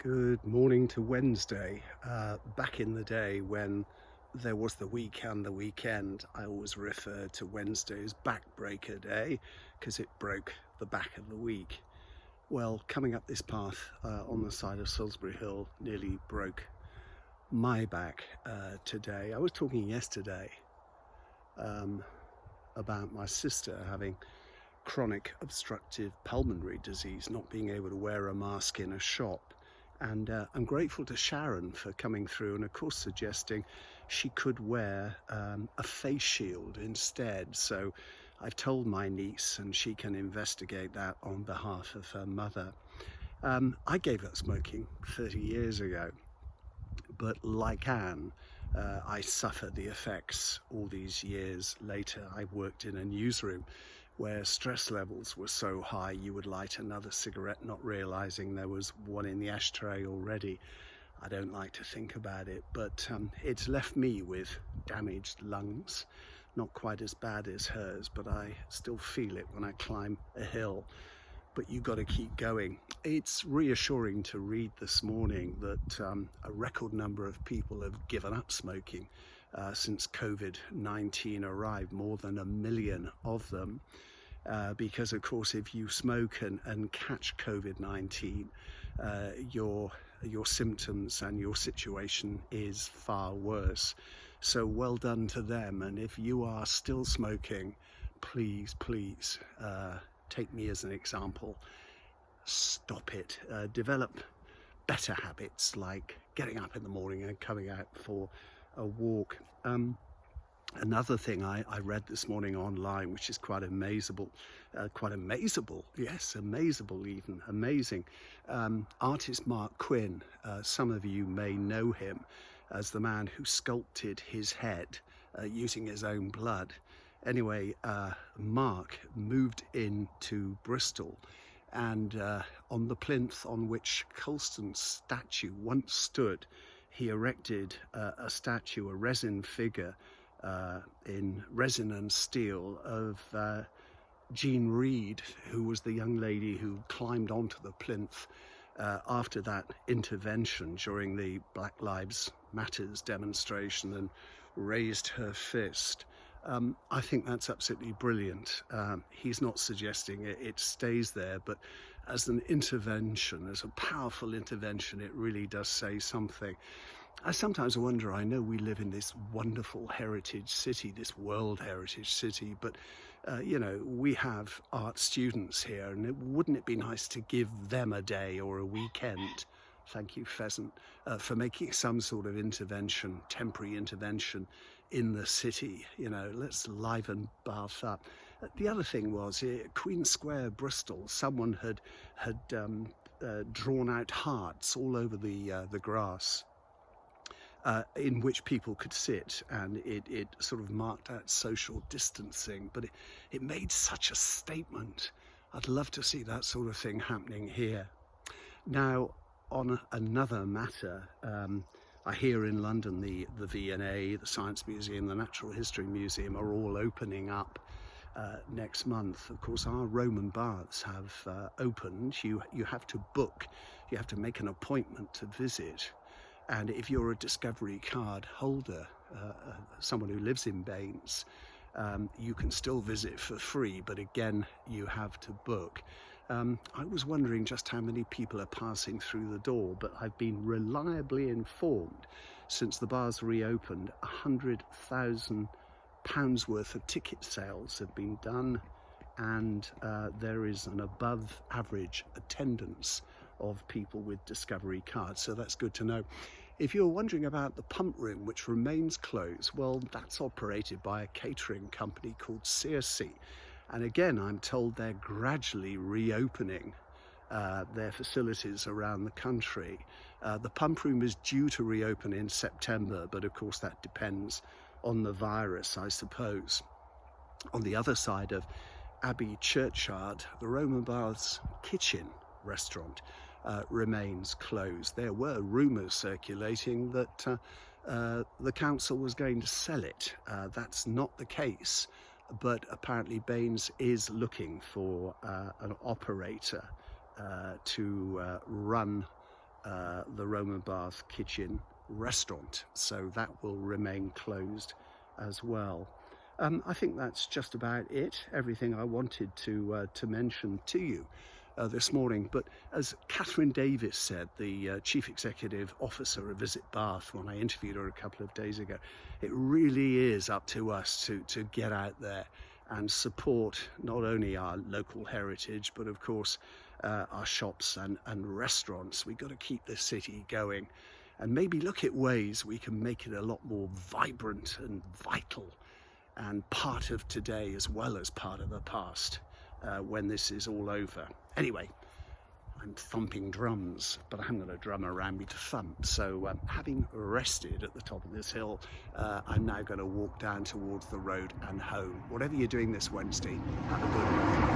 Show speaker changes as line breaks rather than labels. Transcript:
Good morning to Wednesday. Back in the day when there was the week and the weekend, I always referred to Wednesday as backbreaker day because it broke the back of the week. Well, coming up this path on the side of Salisbury Hill nearly broke my back today. I was talking yesterday about my sister having chronic obstructive pulmonary disease, not being able to wear a mask in a shop. And I'm grateful to Sharon for coming through and of course suggesting she could wear a face shield instead. So I've told my niece and she can investigate that on behalf of her mother. I gave up smoking 30 years ago, but like Anne, I suffered the effects all these years later. I worked in a newsroom where stress levels were so high you would light another cigarette not realizing there was one in the ashtray already. I don't like to think about it, but it's left me with damaged lungs. Not quite as bad as hers, but I still feel it when I climb a hill. But you've got to keep going. It's reassuring to read this morning that a record number of people have given up smoking since COVID-19 arrived, more than 1 million of them. Because of course if you smoke and catch COVID-19, your symptoms and your situation is far worse. So well done to them, and if you are still smoking, please take me as an example. Stop it. Develop better habits like getting up in the morning and coming out for a walk. Another thing I read this morning online, which is quite amazable, yes, amazable even, amazing. Artist Mark Quinn, some of you may know him as the man who sculpted his head using his own blood. Anyway, Mark moved into Bristol, and on the plinth on which Colston's statue once stood, he erected a statue, a resin figure, in resin and steel of Jean Reed, who was the young lady who climbed onto the plinth after that intervention during the Black Lives Matters demonstration and raised her fist. I think that's absolutely brilliant. He's not suggesting it stays there, but as an intervention, as a powerful intervention, it really does say something. I sometimes wonder, I know we live in this wonderful heritage city, this world heritage city, but we have art students here, and wouldn't it be nice to give them a day or a weekend, thank you Pheasant, for making some sort of intervention, temporary intervention in the city. Let's liven Bath up. The other thing was Queen Square, Bristol, someone had drawn out hearts all over the grass, in which people could sit, and it sort of marked out social distancing, but it made such a statement. I'd love to see that sort of thing happening here. Now, on another matter, I hear in London the V&A, the Science Museum, the Natural History Museum are all opening up next month. Of course, our Roman baths have opened. You have to book, you have to make an appointment to visit. And if you're a Discovery card holder, someone who lives in Baines, you can still visit for free, but again, you have to book. I was wondering just how many people are passing through the door, but I've been reliably informed since the bars reopened, £100,000 worth of ticket sales have been done, and there is an above average attendance of people with Discovery cards, so that's good to know. If you're wondering about the pump room, which remains closed, well, that's operated by a catering company called Circe, and again, I'm told they're gradually reopening their facilities around the country. The pump room is due to reopen in September, but of course that depends on the virus, I suppose. On the other side of Abbey Churchyard, the Roman Baths Kitchen restaurant remains closed. There were rumours circulating that the council was going to sell it. That's not the case, but apparently Baines is looking for an operator to run the Roman Bath Kitchen restaurant, so that will remain closed as well. I think that's just about it, everything I wanted to mention to you this morning. But as Catherine Davis said, the Chief Executive Officer of Visit Bath, when I interviewed her a couple of days ago, it really is up to us to get out there and support not only our local heritage, but of course our shops and restaurants. We've got to keep this city going and maybe look at ways we can make it a lot more vibrant and vital and part of today as well as part of the past when this is all over. Anyway, I'm thumping drums, but I haven't got a drum around me to thump. So having rested at the top of this hill, I'm now going to walk down towards the road and home. Whatever you're doing this Wednesday, have a good one.